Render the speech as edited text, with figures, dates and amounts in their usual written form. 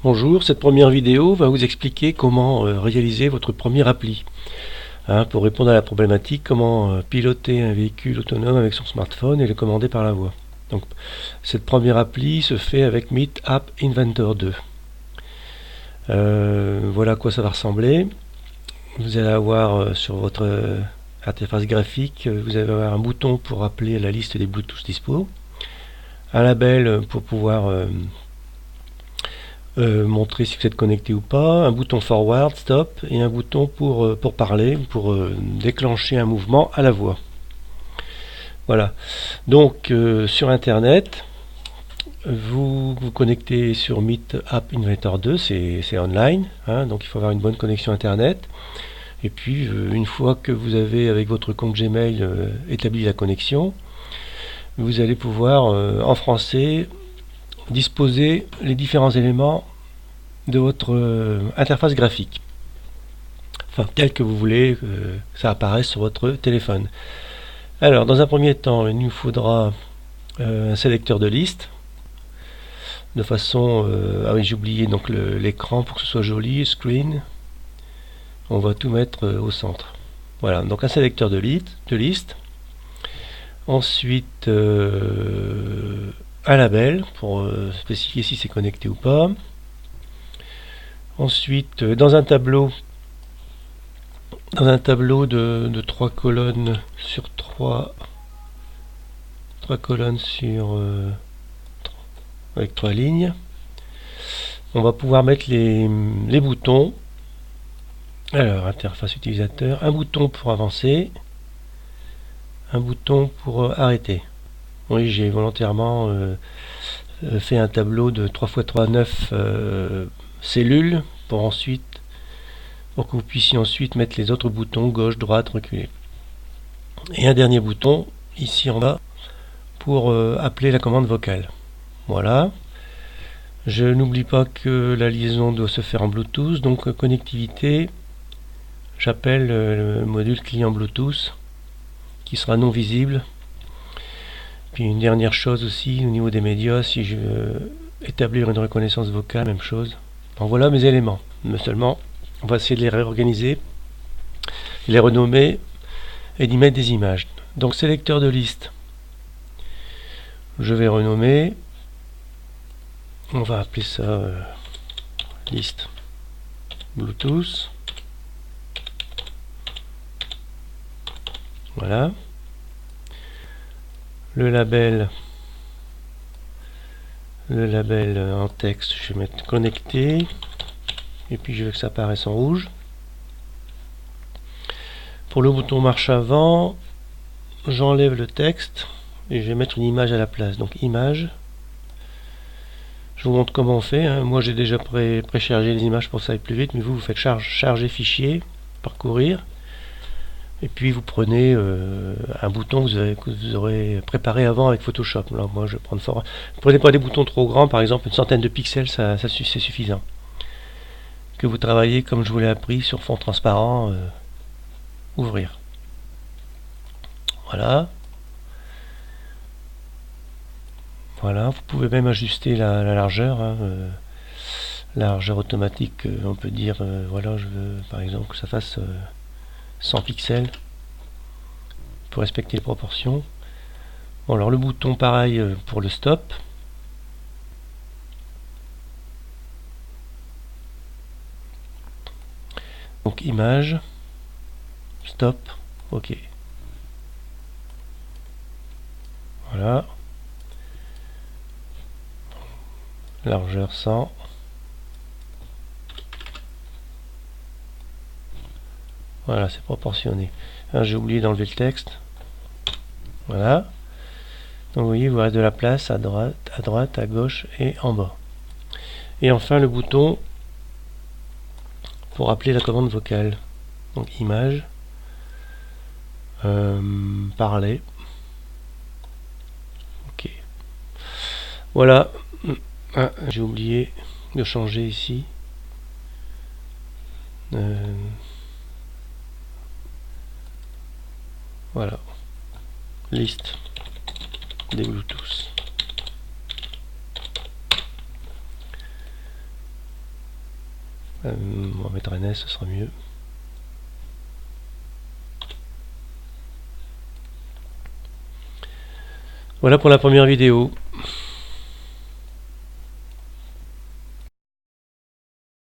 Bonjour, cette première vidéo va vous expliquer comment réaliser votre premier appli. Pour répondre à la problématique, comment piloter un véhicule autonome avec son smartphone et le commander par la voix. Donc, cette première appli se fait avec Meet App Inventor 2. Voilà à quoi ça va ressembler. Vous allez avoir sur votre interface graphique, vous allez avoir un bouton pour appeler la liste des Bluetooth dispo, un label pour pouvoir montrer si vous êtes connecté ou pas, un bouton forward, stop et un bouton pour parler, pour déclencher un mouvement à la voix. Voilà. Donc sur internet, vous vous connectez sur Meet App Inventor 2, c'est online, donc il faut avoir une bonne connexion internet. Et puis une fois que vous avez avec votre compte Gmail établi la connexion, vous allez pouvoir en français disposer les différents éléments de votre interface graphique, enfin tel que vous voulez que ça apparaisse sur votre téléphone. Alors dans un premier temps, il nous faudra un sélecteur de liste de façon ah oui, j'ai oublié donc l'écran pour que ce soit joli, screen, on va tout mettre au centre. Voilà, donc un sélecteur de liste. Ensuite un label pour spécifier si c'est connecté ou pas. Ensuite, dans un tableau de 3 colonnes sur 3 colonnes sur avec 3 lignes, on va pouvoir mettre les boutons. Alors, interface utilisateur, un bouton pour avancer, un bouton pour arrêter. Oui, j'ai volontairement fait un tableau de 3 x 3 9 cellules pour que vous puissiez ensuite mettre les autres boutons gauche, droite, reculer. Et un dernier bouton ici en bas pour appeler la commande vocale. Voilà. Je n'oublie pas que la liaison doit se faire en Bluetooth, donc connectivité, j'appelle le module client Bluetooth qui sera non visible. Puis une dernière chose aussi au niveau des médias, si je veux établir une reconnaissance vocale, même chose. Donc voilà mes éléments. Mais seulement, on va essayer de les réorganiser, les renommer et d'y mettre des images. Donc sélecteur de liste, je vais renommer, on va appeler ça liste Bluetooth. Voilà. Le label en texte, je vais mettre connecté. Et puis je veux que ça apparaisse en rouge. Pour le bouton marche avant, j'enlève le texte et je vais mettre une image à la place. Donc image. Je vous montre comment on fait. Moi j'ai déjà préchargé les images pour que ça aille plus vite, mais vous faites charger fichier, parcourir. Et puis vous prenez un bouton que vous aurez préparé avant avec Photoshop. Là, moi je vais prendre fort. Ne prenez pas des boutons trop grands, par exemple une centaine de pixels, c'est suffisant. Que vous travaillez comme je vous l'ai appris sur fond transparent, ouvrir. Voilà. Voilà, vous pouvez même ajuster la largeur. La largeur automatique, on peut dire, voilà, je veux par exemple que ça fasse 100 pixels pour respecter les proportions. Bon, alors le bouton pareil pour le stop. Donc image, stop, ok. Voilà. Largeur 100. Voilà, c'est proportionné. J'ai oublié d'enlever le texte. Voilà. Donc vous voyez, il vous reste de la place à droite, à gauche et en bas. Et enfin le bouton pour appeler la commande vocale. Donc image, parler. Ok. Voilà. J'ai oublié de changer ici. Voilà. Liste des Bluetooth. On va mettre NS, ce sera mieux. Voilà pour la première vidéo.